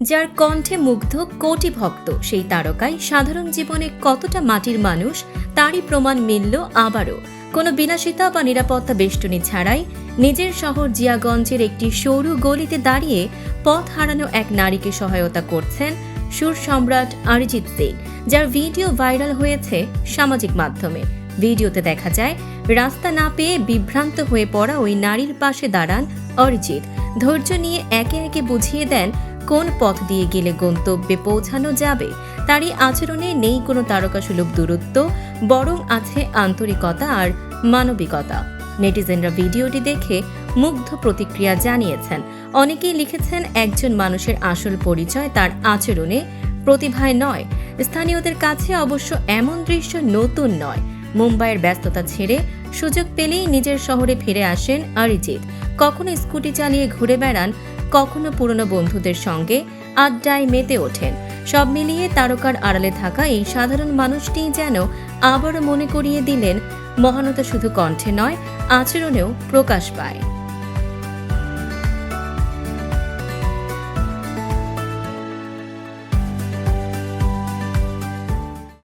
যার কণ্ঠে মুগ্ধ কোটি ভক্ত সেই তারকায় সাধারণ জীবনে কতটা মাটির মানুষ তারই প্রমাণ মিলল আবারও। কোনো বিলাসিতা বা নিরাপত্তা বেষ্টনী ছাড়াই নিজের শহর জিয়াগঞ্জের একটি সরু গলিতে দাঁড়িয়ে পথ হারানো এক নারীকে সহায়তা করছেন সুর সম্রাট অরিজিৎ সিং, যার ভিডিও ভাইরাল হয়েছে সামাজিক মাধ্যমে। ভিডিওতে দেখা যায় রাস্তা না পেয়ে বিভ্রান্ত হয়ে পড়া ওই নারীর পাশে দাঁড়ান অরিজিৎ। ধৈর্য নিয়ে একে একে বুঝিয়ে দেন কোন পথ দিয়ে গেলে গন্তব্যে পৌঁছানো যাবে। তারই আচরণে নেই কোনো তারকাসুলভ দূরত্ব, বরং আছে আন্তরিকতা আর মানবিকতা। নেটিজেনরা ভিডিওটি দেখে মুগ্ধ প্রতিক্রিয়া জানিয়েছেন। অনেকেই লিখেছেন, একজন মানুষের আসল পরিচয় তার আচরণে, প্রতিভায় নয়। স্থানীয়দের কাছে অবশ্য এমন দৃশ্য নতুন নয়। মুম্বাইয়ের ব্যস্ততা ছেড়ে সুযোগ পেলেই নিজের শহরে ফিরে আসেন অরিজিৎ। কখনো স্কুটি চালিয়ে ঘুরে বেড়ান, কখনো পুরনো বন্ধুদের সঙ্গে আড্ডায় মেতে ওঠেন। সব মিলিয়ে তারকার আড়ালে থাকা এই সাধারণ মানুষটিই যেন আবারও মনে করিয়ে দিলেন, মহানতা শুধু কণ্ঠে নয়, আচরণেও প্রকাশ পায়।